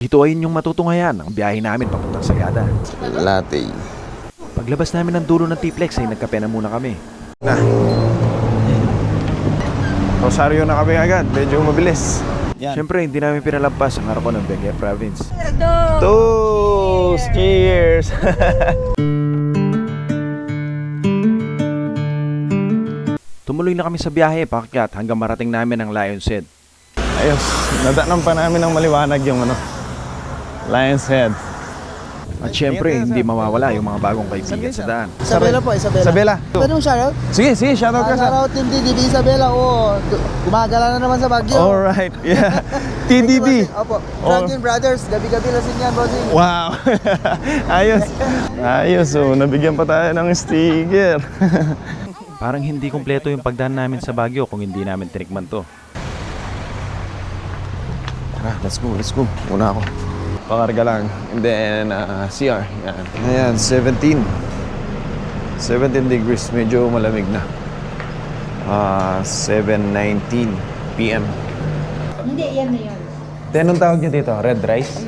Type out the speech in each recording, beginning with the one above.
Ito ay inyong matutunghayan ang biyahe namin papuntang Sagada. Latte. Paglabas namin ng dulo ng T-Flex ay nagkape na muna kami. Rosario na kami agad, medyo mabilis. Siyempre, hindi namin pinalampas ang araw ng Benguet Province. Toast! Cheers! Tumuloy na kami sa biyahe paakyat hanggang marating namin ang Lion's Head. Ayos, nadaanan pa namin ng maliwanag yung Lion's Head. At siyempre, hindi mawawala yung mga bagong kaibigan sa daan. Isabela po, Isabela. Isabela. Pwede mong shoutout? Sige, shoutout ka sa... Shoutout Team TDB Isabela. Oo, gumagala na naman sa Baguio. Alright, yeah. TDB. Opo. Franklin Brothers, gabi-gabi lasing yan, bossing. Wow! Ayos. Ayos, oh. Nabigyan pa tayo ng sticker. Parang hindi kumpleto yung pagdaan namin sa Baguio kung hindi namin tinikman to. Tara, let's go. Una ako. Pakarga lang. And then, CR. Yan. Ayan, 17 degrees. Medyo malamig na. 7:19 p.m. Hindi, yan na yun. Anong tawag niyo dito? Red rice?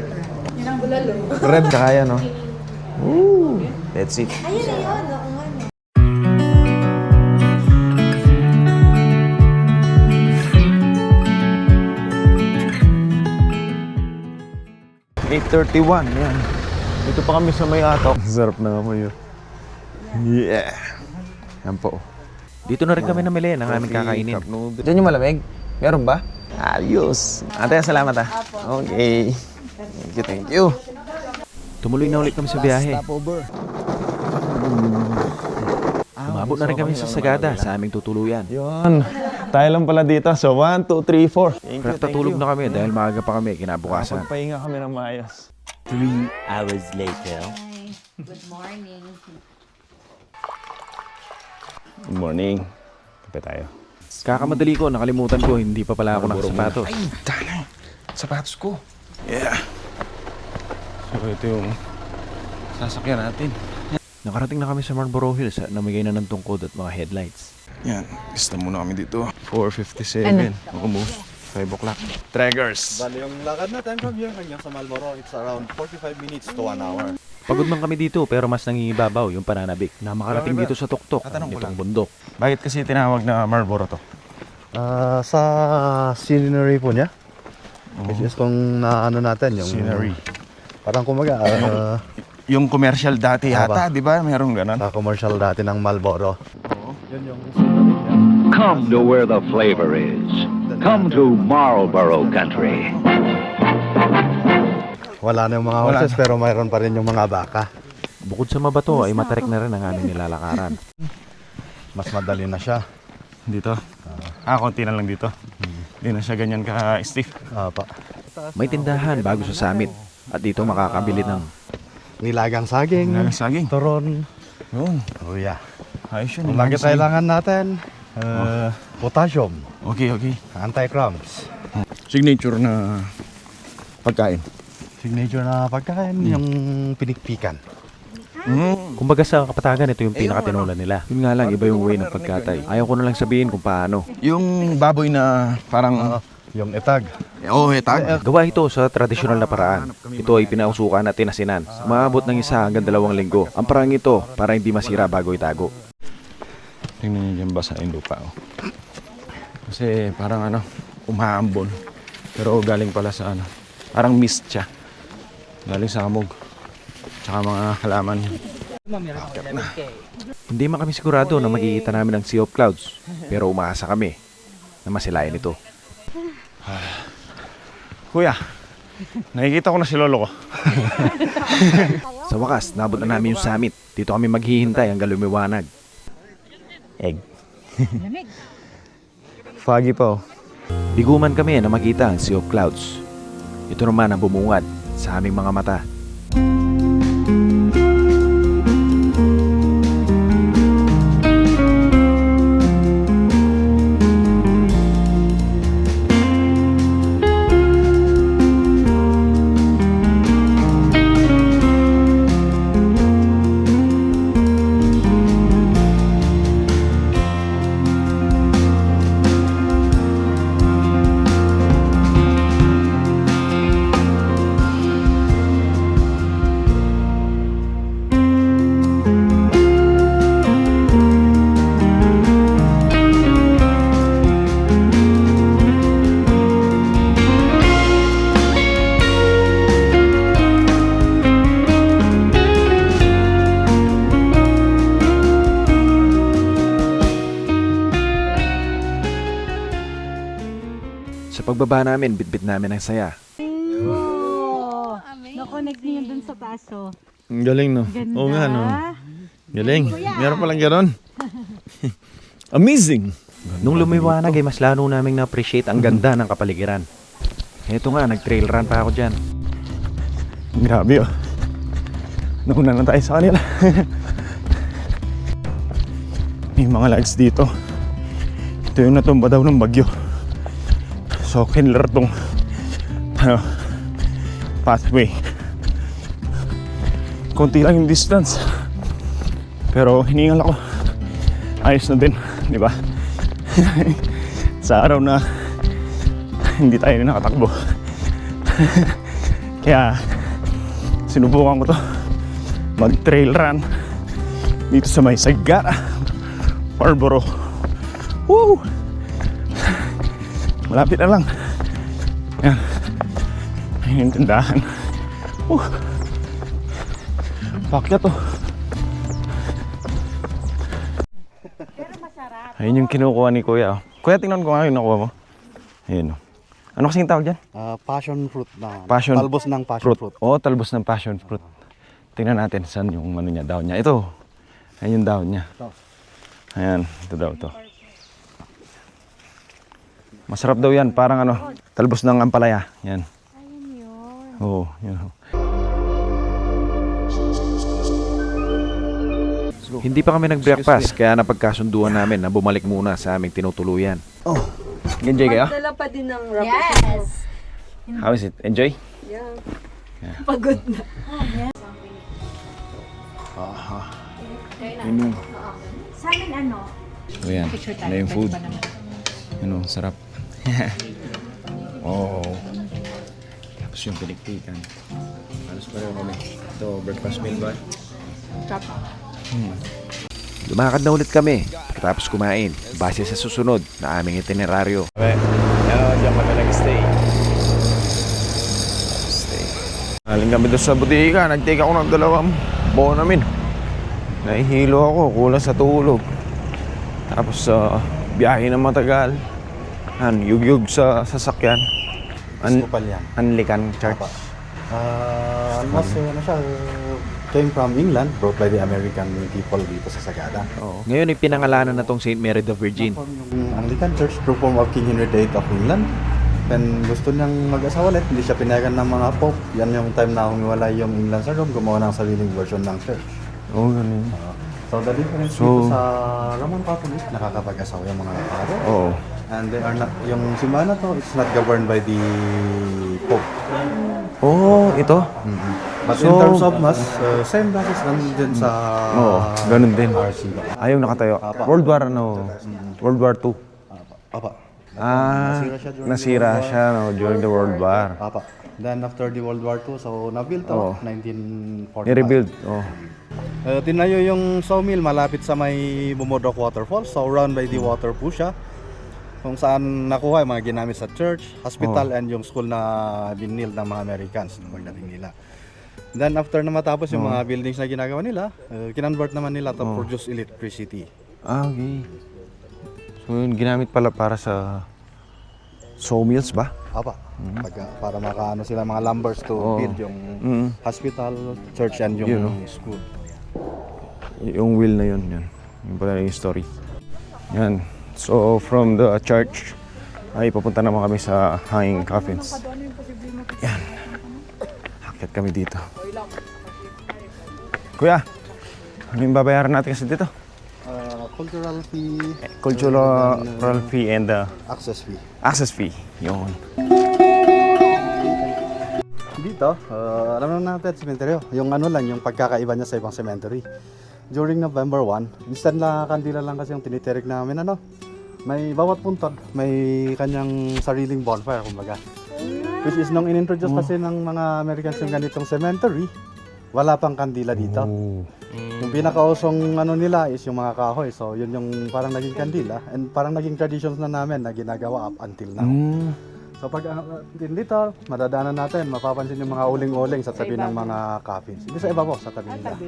Yan ang bulalo. Red kaya, no? Woo! That's it. Ayun na yun, oo nga no. 8:31, yan. Dito pa kami sa may atok. Sarap na amoy yun. Yeah. Yan po. Dito na rin kami namili ng aming kakainin. Diyan yung malamig? Meron ba? Ayos. Ate, salamat ah. Okay. Thank you. Tumuloy na ulit kami sa biyahe. Stopover. Umabot na rin kami sa Sagada sa aming tutuluyan. Yun. Tayo lang pala dito. So, 1, 2, 3, 4. Tatulog na kami dahil maaga pa kami kinabukasan. Pagpahinga kami ng maayos. 3 hours later. Good morning. Good morning. Kape tayo. Kakamadali ko, nakalimutan ko, hindi pa pala ako nakasapatos. Ay, dali. Sapatos ko. Yeah. So, ito yung sasakyan natin. Nakarating na kami sa Marlboro Hills at namigay na ng tungkod at mga headlights. Yan. Gusto muna kami dito. 4:57. Almost 5 o'clock. Traggers. Bali, yung lakad natin from here hanggang sa Marlboro, it's around 45 minutes to 1 hour. Pagod man kami dito pero mas nangingibabaw yung pananabik na makarating dito sa tuktok nitong bundok. Bakit kasi tinawag na Marlboro to? Sa scenery po niya, which is kung naano natin yung... Scenery. Parang kumaga, Yung commercial dati yata, di ba? Merong ganon. sa commercial dati ng Marlboro. Come to where the flavor is. Come to Marlboro Country. Wala na yung mga horses pero mayroon pa rin yung mga baka. Bukod sa mabato ay matarik na rin ang aming nilalakaran. Mas madali na siya. Dito? Konti na lang dito. Hindi na siya ganyan ka-stiff. Pa. May tindahan bago sa summit at dito makakabili ng Nilagang saging, Saging. turon, Yun. luya. Ayos yun. Ang lagi kailangan natin, potassium, Okay. anti-cramps. Signature na pagkain. Signature na pagkain, yung pinikpikan. Kumbaga sa Kapatagan, ito yung pinakatinulan nila. Yun nga lang, iba yung way ng pagkatay. Ayaw ko na lang sabihin kung paano. Yung baboy na parang... Yung etag. etag. Gawa ito sa tradisyonal na paraan. Ito ay pinausukan at tinasinan. Maabot ng 1 hanggang 2 linggo. Ang parang ito para hindi masira bago itago. Tingnan niyo dyan basa yung lupa. Kasi parang umaambon. Pero galing pala sa parang mist siya. Galing sa hamog. Tsaka mga halaman. Hindi man kami sigurado na makikita namin ang Sea of Clouds. Pero umaasa kami na masilayan ito. Kuya, nakikita ko na si lolo ko. Sa wakas, nabot na namin yung summit. Dito kami maghihintay hanggang lumiwanag. Egg. Foggy pa Biguman kami na makita ang Sea of Clouds. Ito naman ang bumungad sa aming mga mata. Pagbaba namin, bitbit namin ang saya. Oh, na-connect niyo dun sa taso. Ang galing, no? Ganda. Oo nga, no? Galing. Meron palang gano'n. Amazing! Nung lumiwanag ay mas lalo naming na-appreciate ang ganda ng kapaligiran. Eto nga, nag-trail run pa ako dyan. Grabe, oh. Nauna na tayo sa kanila. May mga lights dito. Ito yung natumba daw ng bagyo. So, kinlar tong pathway. Konti lang yung distance. Pero hiningal ako. Ayos na din, di ba? Sa araw na hindi tayo nakatakbo. Kaya sinubukan ko to mag-trail run dito sa may Sagara, Marlboro. Woo! Malapit na lang. Yan. Ayun yung tindahan. Woo! Pakya to. Ayun yung kinukuha ni Kuya. Kuya, tingnan ko nga yung nakuha mo. Ayun. Ano kasing tawag dyan? Passion fruit na. Passion Talbos ng passion fruit. Oo, talbos ng passion fruit. Tingnan natin saan yung ano niya, daon niya. Ito. Ayun yung daon niya. Ayan, ito daw to. Masarap daw yan, parang ano, talbos ng ampalaya. Yan. Oo, yun. Hindi pa kami nag-breakfast, kaya napagkasunduan namin na bumalik muna sa aming tinutuluyan. Enjoy kayo? Dala pa din ng Yes! How is it? Enjoy? Pagod na. Yun. Sa amin ano? So yan, na yung food. Ano, sarap. Oh. Tapos yung pinikpikan. Alas pareho kami. Ito, breakfast meal ba? Lumakad na ulit kami, pagkatapos kumain, base sa susunod na aming itineraryo. Okay. Diyan kami nag-stay. Galing kami doon sa butika. Nag-take ako ng 2 Bonamin. Nahihilo ako, kulang sa tulog. Tapos biyahe na matagal. Yugyug sa sasakyan. Episcopal yan. Anglican Church. Almost ano siya, came from England, brought by the American people dito sa Sagada. Oo. Ngayon ay pinangalanan na tong St. Mary the Virgin. Yung Anglican Church, true form of King Henry VIII of England. Then gusto niyang mag-asawa ulit, hindi siya pinayagan ng mga pope. Yan yung time na humiwalay yung England sa Rome, gumawa ng sariling version ng church. Oo, ganun. So the difference dito sa Roman Catholic, nakakapag-asawa yung mga pare. Oo. And they are not, yung simbahan na to, it's not governed by the pope. Oo, ito. But in So, terms of mass, same basis lang din sa Oo, ganun din. RC. Ayaw nakatayo. World War World War II. Papa. Nasira siya during the World War. Papa. Then after the World War II, so na-built to, 1945. I-rebuild. Oh. Tinayo yung sawmill malapit sa may Bumodok Waterfall. So run by the water po siya. Kung saan nakuha yung mga ginamit sa church, hospital, and yung school na binil ng mga Americans pagdating nila. Then after na matapos yung mga buildings na ginagawa nila, kinonvert naman nila to produce electricity. Okay. So yun, ginamit pala para sa sawmills ba? Apa, para makaano sila mga lumbers to build yung hospital, church, and yung school. Yung wheel na yun. Yung pala yung story. Yan. So from the church, ay papunta naman kami sa hanging coffins. Yan. Hakit kami dito. Kuya, ano yung babayaran natin kasi dito? Cultural fee, Cultural fee and access fee. access fee. Yun. Dito, alam naman natin cemetery. Yung ano lang, yung pagkakaiba niya sa ibang cemetery. During November 1, instant na kandila lang kasi yung tinitirik namin, ano. May bawat puntod, may kanyang sariling bonfire, kumbaga. Which is nung inintroduce kasi ng mga Americans yung ganitong cemetery, wala pang kandila dito. Yung pinakausong ano nila is yung mga kahoy. So yun yung parang naging kandila and parang naging traditions na namin na ginagawa up until now. So pag din dito, madadaanan natin, mapapansin yung mga uling-uling sa tabi ng mga coffins. Hindi sa iba po, sa tabi nila.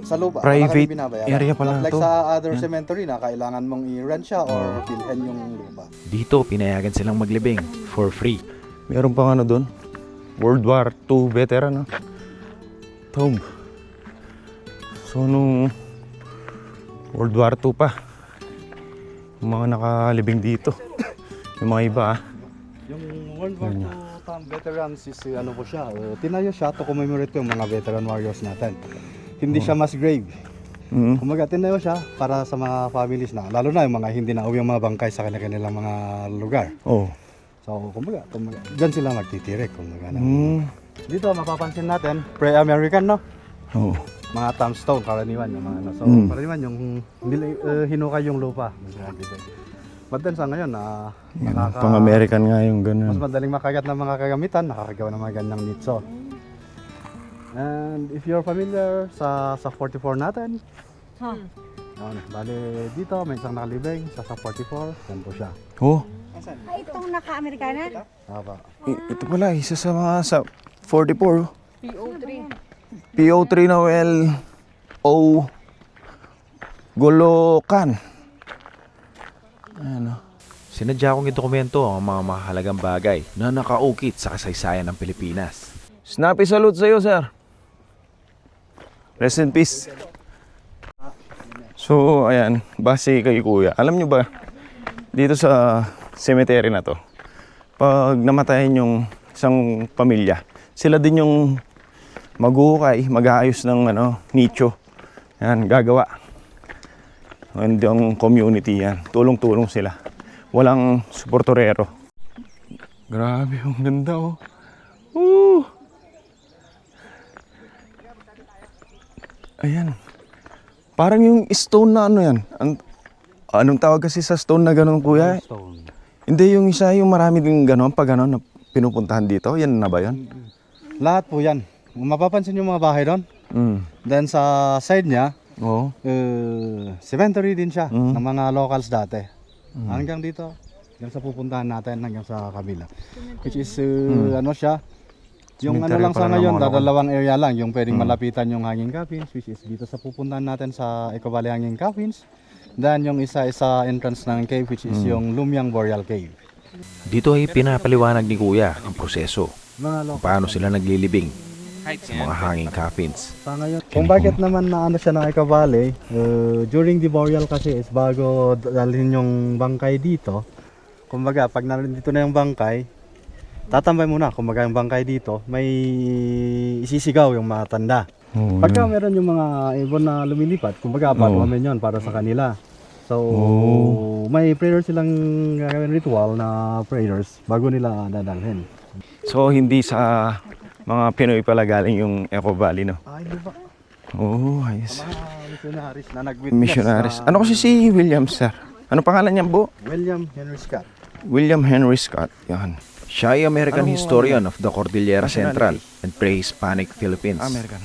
Sa lupa. Private wala kami binabayaran. area pala Not like to. sa other cemetery na kailangan mong i-rent siya or bilhin yung lupa. Dito, pinayagan silang maglibing for free. Meron pang ano doon? World War II veteran, no? Tomb. So, nung World War II pa, yung mga nakalibing dito. Yung mga iba, Yung World War II Tomb veterans is ano po siya, tinayo siya to commemorate yung mga veteran warriors natin. Hindi siya mass grave. Kumbaga, tinayo siya para sa mga families na, lalo na yung mga hindi na uwi yung mga bangkay sa kanilang mga lugar. Oh. So, kumbaga, dyan sila magtitirik. Kumbaga, dito, mapapansin natin, pre-American, no? Oh. Mga tombstone, karaniwan yung mga ano. So, karaniwan yung hinukay yung lupa. But then sa ngayon, Pang-American nga yung mas ganun. madaling makagat ng mga kagamitan, nakakagawa ng mga ganyang nitso. And if you're familiar sa 44 natin, bali dito, may isang nakalibing sa 44, yan po siya. Oh. Ay, itong naka-Amerikana? Tama. Ito pala, isa sa mga sa 44. PO3 Noel O Golokan. Ano? Sinadya kong idokumento ang mga mahalagang bagay na nakaukit sa kasaysayan ng Pilipinas. Snappy salute sa iyo, sir. Rest in peace. So, ayan, base kay Kuya. Alam nyo ba, dito sa cemetery na to, pag namatayan yung isang pamilya, sila din yung maghuhukay, mag-aayos ng nicho. Yan, gagawa. And yung community yan, tulong-tulong sila. Walang suportorero. Grabe, ang ganda oh. Woo! Ayan. Parang yung stone na ano yan. Anong tawag kasi sa stone na gano'n, kuya? Stone. Hindi, yung isa yung marami din gano'n, pag gano'n na pinupuntahan dito. Yan na ba yun? Lahat po yan. Mapapansin yung mga bahay doon. Then sa side niya, Oo. cemetery din siya ng mga locals dati. Hanggang dito, hanggang sa pupuntahan natin, hanggang sa kabila. Which is, ano siya, yung ano Cemetery lang sa pala ng ngayon, mga local. dadalawang area lang, yung pwedeng malapitan yung hanging coffins, which is dito sa pupuntahan natin sa Eco Valley Hanging Coffins. Then yung isa entrance ng cave, which is yung Lumyang Boreal Cave. Dito ay pinapaliwanag ni Kuya ang proseso Mga kung local. paano sila naglilibing sa mga hanging coffins. Sa ngayon, kung bakit naman na ano siya ng Eco Valley, during the burial kasi is bago dalhin yung bangkay dito, kumbaga pag nandito na yung bangkay, tatambay muna, kumbaga yung bangkay dito, may isisigaw yung mga tanda. Pagka meron yung mga ibon na lumilipat, kumbaga patwamen yun para sa kanila. So, may prayer silang gagawin ritual na prayers bago nila dadalhin. So, hindi sa mga Pinoy pala galing yung Eco Valley, no? Ay, di ba? Oh, ayos. Mga missionaries na nag-witness. Missionaries. na- Ano kasi si William, sir? Ano pangalan niya, po? William Henry Scott. William Henry Scott. Yan. Siya ay American Ano, historian of the Cordillera Central nationality? and pre-Hispanic Philippines. American.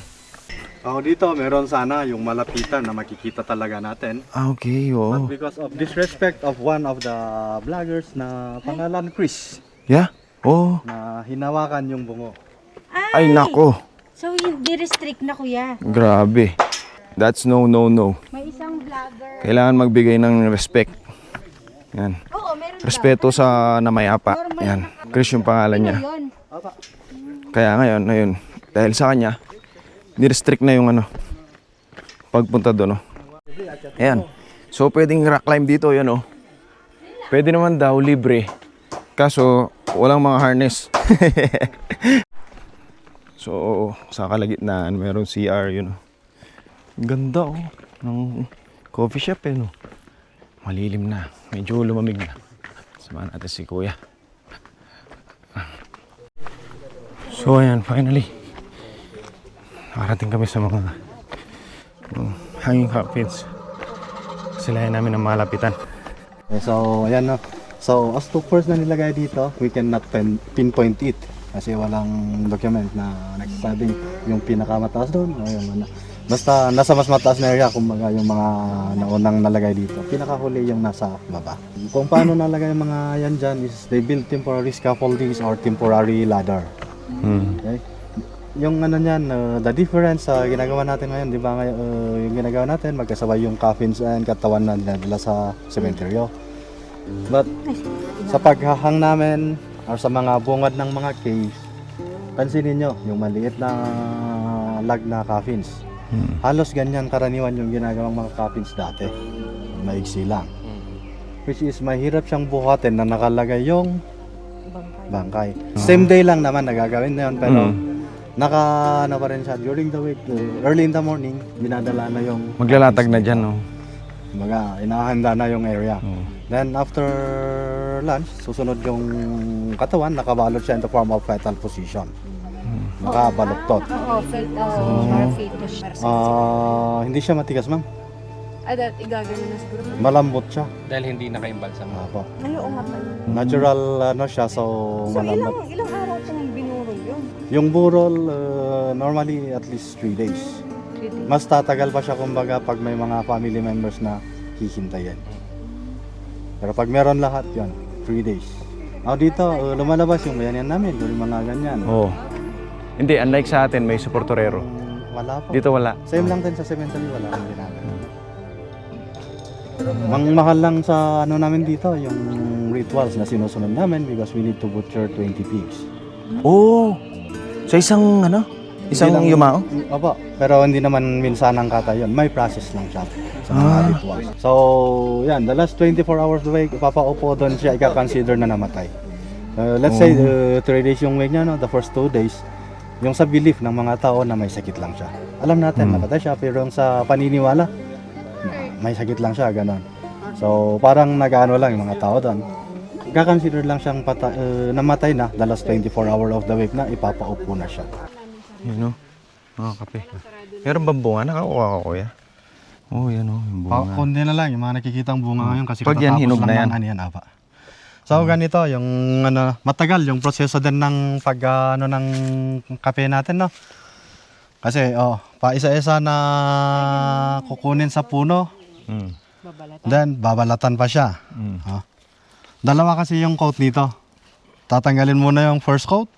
Dito meron sana yung malapitan na makikita talaga natin. Ah, okay, But oh. because of disrespect of one of the vloggers na pangalan Chris, Yeah? Oh. na hinawakan yung bungo. Ay, nako. So, hindi restrict na, kuya. Grabe. That's no. May isang vlogger. Kailangan magbigay ng respect. Yan. Oo, meron daw. Respeto sa namayapa. Yan. Chris yung pangalan niya. Yun. Kaya ngayon, dahil sa kanya, ni-restrict na yung pagpunta doon, no? Ayan. So, pwedeng rock climb dito, yan, oh. Pwede naman daw, libre. Kaso, walang mga harness. So, sa kalagitnaan, meron CR, yun, oh. Ganda, oh. Ng coffee shop, no? Malilim na. Medyo lumamig na. Samahan natin si Kuya. So, ayan, finally. Nakarating kami sa mga hanging coffins. Sila namin ang malapitan. So, ayan na. So, as to first na nilagay dito, we cannot pinpoint it. Kasi walang document na nagsasabing yung pinakamataas doon o yung ano. Basta nasa mas mataas na area, kumbaga yung mga naunang nalagay dito. Pinakahuli yung nasa baba. Kung paano nalagay yung mga yan dyan is they build temporary scaffoldings or temporary ladder. Okay? Yung ano niyan, the difference sa ginagawa natin ngayon, di ba ngayon, yung ginagawa natin, magkasabay yung coffins and katawan na dinadala sa sementeryo. But sa paghahang namin or sa mga bungad ng mga caves, pansinin nyo, yung maliit na lag na coffins. Halos ganyan karaniwan yung ginagawang mga coffins dati. Maigsi lang. Which is mahirap siyang buhatin na nakalagay yung bangkay. Same day lang naman nagagawin na yun, pero ano pa rin siya during the week, early in the morning, binadala na yung Maglalatag na dyan, no? Baga, inahanda na yung area. Then after lunch, susunod yung katawan, nakabalot siya in the form of fetal position. Nakabaluktot. Oo, fetus. Hindi siya matigas, ma'am. That igagano na siguro. Malambot siya. Dahil hindi naka-imbalsam. Apo. Ay, oo nga pala. Natural ano siya, so So, malambot. ilang araw itong binurol yun? Yung burol, normally at least 3 days. Mas tatagal pa siya kumbaga pag may mga family members na hihintayin. Pero pag meron lahat yon 3 days. Dito, lumalabas yung bayanan namin, yung mga ganyan. Oo. Hindi, unlike sa atin, may suportorero. Wala pa. Dito wala. Same lang din sa cemetery, wala kang ginagawa. Ang mahal lang sa ano namin dito, yung rituals na sinusunod namin because we need to butcher 20 pigs. Oo! Sa isang, isang Hindi lang- yumao? Opo, pero hindi naman minsan ang kata yun. May process lang siya sa mga rituals. So, yan, the last 24 hours of the week, ipapaupo doon siya, ika-consider na namatay. Let's say, 3 days yung wake niya, no? The first 2 days, yung sa belief ng mga tao na may sakit lang siya. Alam natin, namatay siya, pero yung sa paniniwala, may sakit lang siya, gano'n. So, parang nag-ano lang yung mga tao doon. Ika-consider lang siyang namatay na, the last 24 hours of the week na, ipapaupo na siya. Yun, no? Mga kape. Meron bang bunga? Nakakuha ko, kuya. Oo, yan, o. Yung bunga. Kundi na lang, yung mga nakikitang bunga ngayon kasi Pag yan, katatapos hinog lang na yan. ng ano yan, apa. So ganito, yung matagal yung proseso din ng pag ng kape natin, no? Kasi paisa-isa na kukunin sa puno, then babalatan pa siya. Dalawa kasi yung coat nito. Tatanggalin muna yung first coat.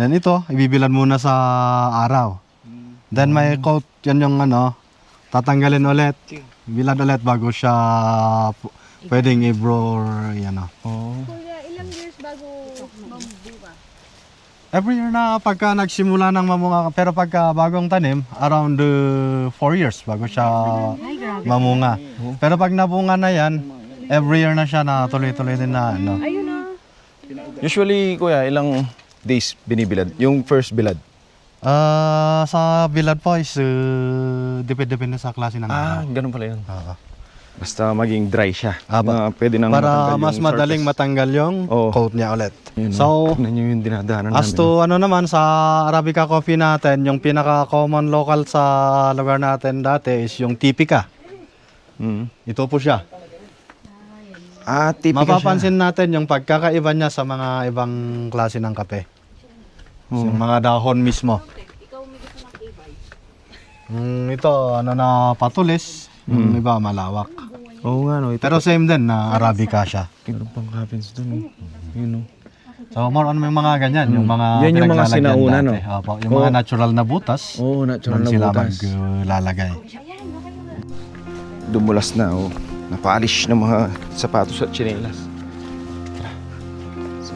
Then ito, ibibilad muna sa araw. Then may coat, yan yung tatanggalin ulit. Bilad ulit bago siya pwedeng i-bro or yan Kuya, ilang years bago mabuka? Every year na pagka nagsimula ng mamunga, pero pagka bagong tanim, around 4 years bago siya mamunga. Pero pag nabunga na yan, every year na siya na tuloy-tuloy din na Ayun na. Usually, kuya, ilang days binibilad? Yung first bilad? Sa bilad po is depende sa klase ng Ganun pala yun. Oo. Basta maging dry siya. Aba. Pwede nang Para matanggal mas yung madaling surface. matanggal yung coat niya ulit. Yun, So, tignan nyo yung dinadaanan as namin. to naman sa Arabica coffee natin, yung pinaka-common local sa lugar natin dati is yung tipika. Ito po siya. Tipika Mapapansin natin yung pagkakaiba niya sa mga ibang klase ng kape. Yung mga dahon mismo. Ito, na patulis. Yung iba malawak. Oo nga, no. Ito Pero same din na Arabica siya. Iba pang coffins dun, Yun, no. So more on yung mga ganyan, yung mga Yan yung mga pinaglalagyan sinauna, dati. no? Opo, yung mga natural na butas. Oo, natural doon na sila butas. maglalagay. Dumulas na, Napalish ng mga sapatos at tsinelas. So,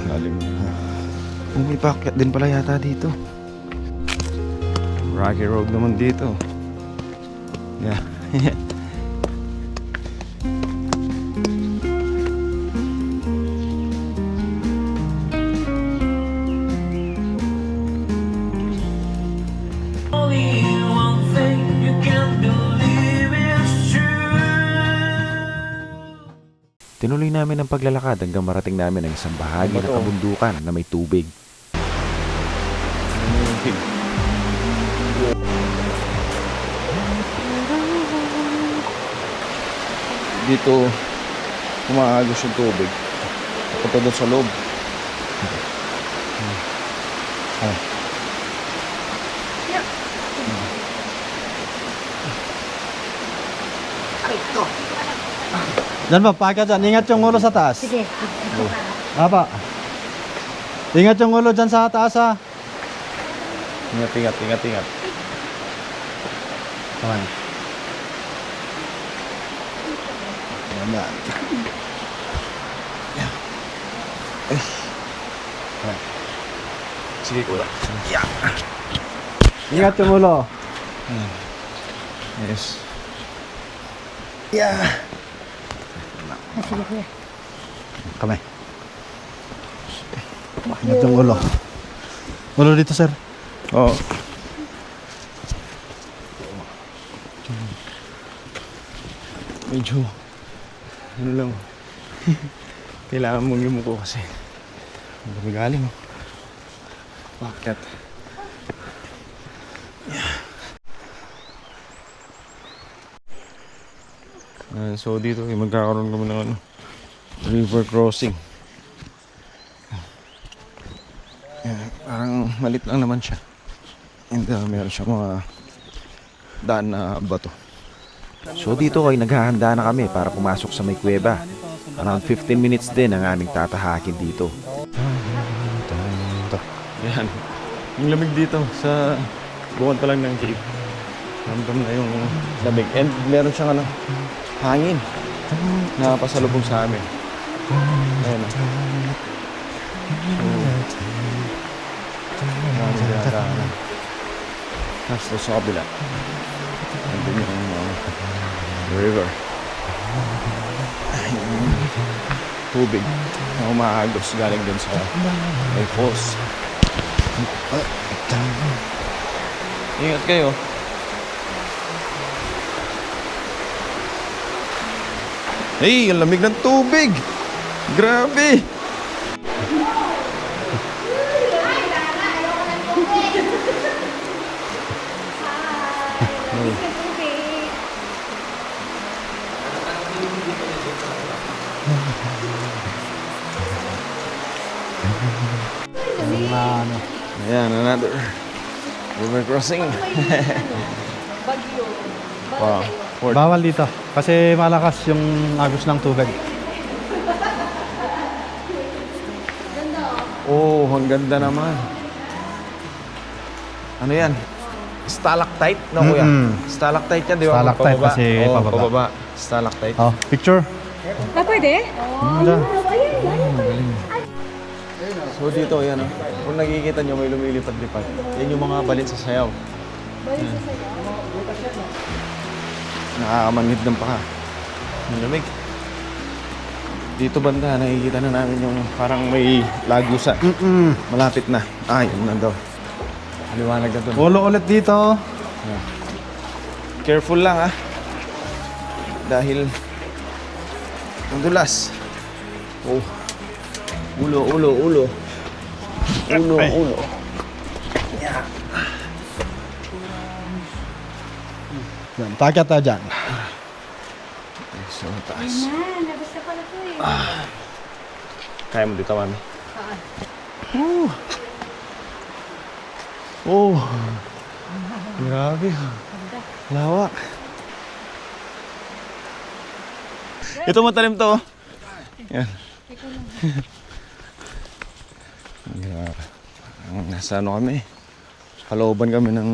lalim. May paakyat din pala yata dito. Rocky road naman dito. Yeah. Tinuloy namin ang paglalakad hanggang marating namin ang isang bahagi ng kabundukan na may tubig. Dito, umaagos yung tubig. Punta doon sa loob. Diyan ba, paakyat dyan. Ingat yung ulo sa taas. Sige. Apa. Ingat yung ulo dyan sa taas ha. Ingat, ingat, ingat, ingat. Ayan. Ayan. Sige, kuya. Ingat yung ulo. Yes. Sige, kuya. Kamay. Ingat yung ulo. Ulo dito, sir. Oo. Medyo, ano lang, kailangan mong yumuko kasi ang dami galing. Bakit? So dito magkakaroon kami ng ano, river crossing. Parang malit lang naman siya. And meron siya mga daan na bato. So dito ay naghahanda na kami para pumasok sa may kuweba. Around 15 minutes din ang aming tatahakin dito. Yan. Yung lamig dito sa buwan pa lang ng cave. Ramdam na yung lamig. And meron siyang ano, hangin na pasalubong sa amin. Ayan. Maraming dinadaanan. Tapos doon sa kabila. Nandun yung river. Yung tubig na umaagos galing dun sa may falls. Ingat kayo. Hey, ang lamig ng tubig! Grabe! Ayan, another river crossing. Wow. Bawal dito kasi malakas yung agos ng tubig. Oh, ang ganda naman. Ano yan? Stalactite, no kuya? Stalactite yan, di ba? Stalactite Pababa. kasi Oo, pababa. pababa. Stalactite. Oh, picture. Pwede? Dyan. So dito, yan oh. Kung nakikita nyo may lumilipad-lipad. Yan yung mga balin sa sayaw. Balin sa sayaw? Nakakamanhid ng paka. Ang lamig. Dito banda, nakikita na namin yung parang may lagusan. Malapit na. Ah, yun na daw. Liwanag na doon. Ulo ulit dito. Careful lang ah. Dahil ang dulas. Oh. Ulo. Ulo. Yan, pakyat tayo dyan. So, taas. Nabasta pala to eh. Kaya mo dito, mami? Oh. Grabe. Lawak. Ito matalim to. Oh. Yan. Grabe. Nasa ano kami? Kalooban kami ng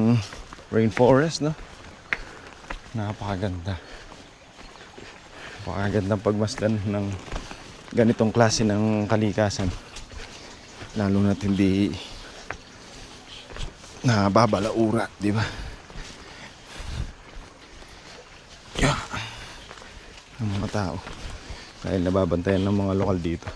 rainforest, no? Napakaganda. Napakagandang pagmasdan ng ganitong klase ng kalikasan. Lalo na't hindi nababalaura, di ba? Yeah. Ang mga tao. Dahil nababantayan ng mga lokal dito.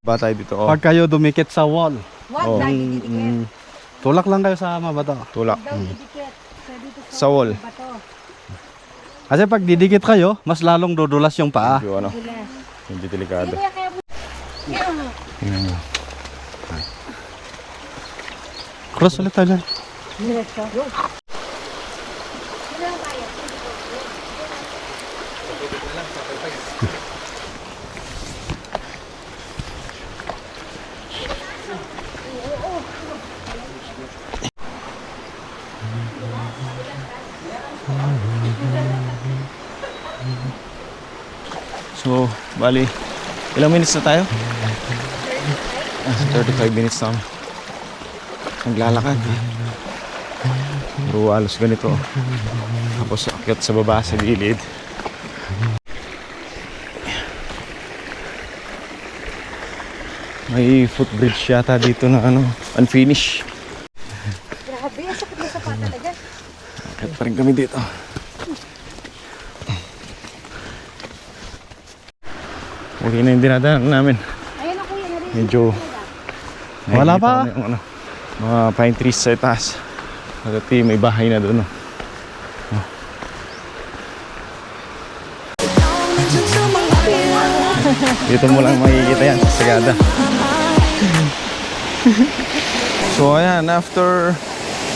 Ba tayo dito, oh. Pag kayo dumikit sa wall, What? Oh. Lagi didikit. tulak lang kayo sa mabato. Tulak. Daw didikit. Sa dito Sa wall. bato. Kasi pag didikit kayo, mas lalong dudulas yung paa. Medyo ano, Dulas. medyo delikado. Kaya kaya Tingnan nyo. Cross ulit tayo dyan. diretso. Bali, ilang minutes na tayo? 35 minutes na kami. Naglalakad. Pero halos ganito. Tapos akyat sa baba sa gilid. May footbridge yata dito na unfinished. Grabe, ang sakit na sapat talaga. Akyat pa rin kami dito. Okay na yung dinadaan namin. Ayun ako yun. Medyo Wala nakikita pa. ko na yung mga pine trees sa itaas. Pagkati may bahay na doon. Dito mo lang makikita yan sa Sagada. So ayan, after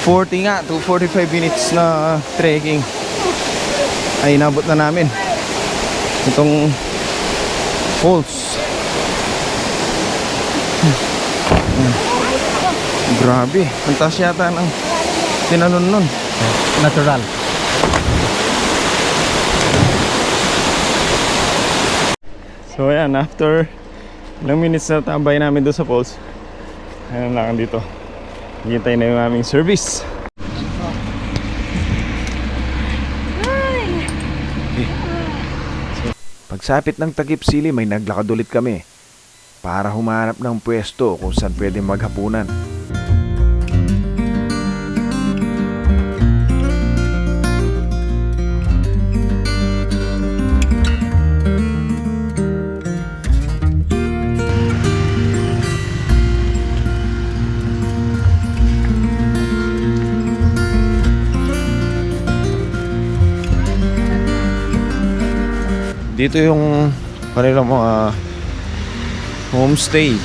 40 nga to 45 minutes na trekking ay inabot na namin itong falls. Grabe, ang taas yata ng tinanon nun. Natural. So ayan, after ilang minutes na tambay namin doon sa falls, ayun lang dito. Hintay na yung aming service. Pagsapit ng Takip Silim ay naglakad ulit kami para humanap ng pwesto kung saan pwede maghapunan. Dito yung kanilang mga homestay.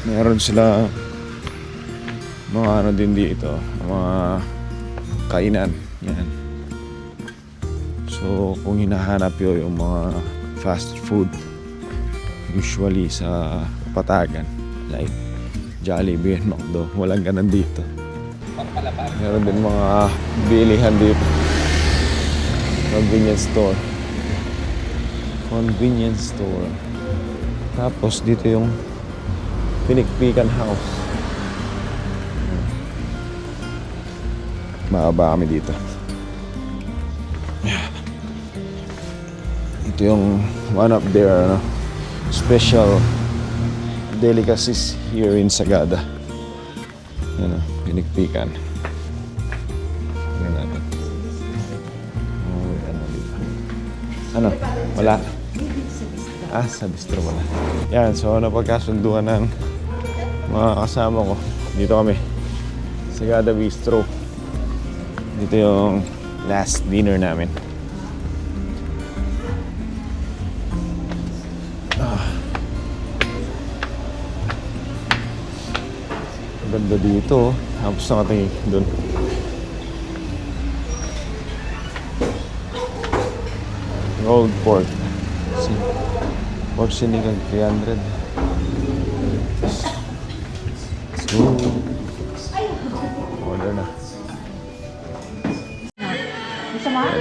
Meron sila mga ano din dito, mga kainan. Yan. So kung hinahanap yun yung mga fast food, usually sa Patagan, like Jollibee and McDo, walang ganun dito. Meron din mga bilihan dito. Convenience store. Tapos dito yung Pinikpikan House. Maaba kami dito. Ito yung one of their special delicacies here in Sagada. Yan, Pinikpikan. Tingnan natin. Ano? Wala? Sa bistro wala. Yan, so napagkasunduan ng mga kasama ko. Dito kami. Sagada Bistro. Dito yung last dinner namin. Ganda dito. Tapos nakatingin doon. Old pork. Pork sinigang 300. So, order na.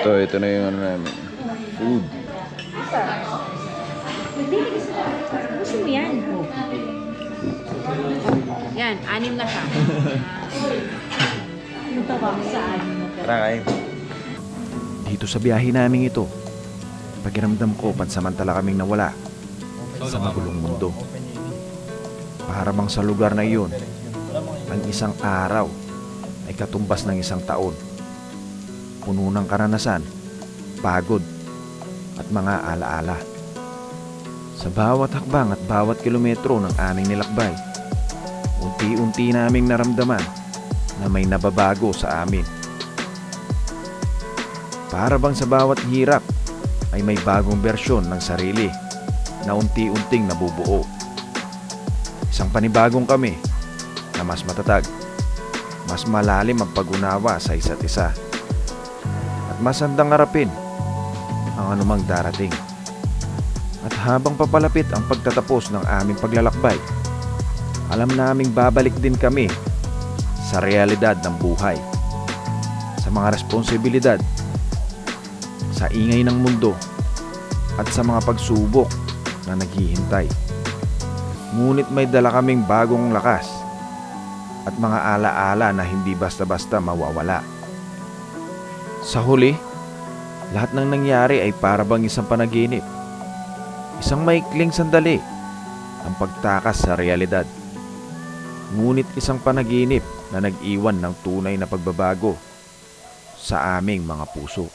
Ito na yung ano namin. Food. Gusto mo yan? Yan, 6 na siya. Yung tabang sa 6 na. Tara kain. Dito sa biyahe namin ito, pakiramdam ko pansamantala kaming nawala sa magulong mundo. Para bang sa lugar na iyon, ang isang araw ay katumbas ng isang taon. Puno ng karanasan, pagod, at mga alaala. Sa bawat hakbang at bawat kilometro ng aming nilakbay, unti-unti naming naramdaman na may nababago sa amin. Para bang sa bawat hirap ay may bagong bersyon ng sarili na unti-unting nabubuo. Isang panibagong kami na mas matatag, mas malalim ang pag-unawa sa isa't isa, at mas handang harapin ang anumang darating. At habang papalapit ang pagtatapos ng aming paglalakbay, alam naming babalik din kami sa realidad ng buhay, sa mga responsibilidad, sa ingay ng mundo at sa mga pagsubok na naghihintay. Ngunit may dala kaming bagong lakas at mga alaala na hindi basta-basta mawawala. Sa huli, lahat ng nangyari ay para bang isang panaginip. Isang maikling sandali ang pagtakas sa realidad. Ngunit isang panaginip na nag-iwan ng tunay na pagbabago sa aming mga puso.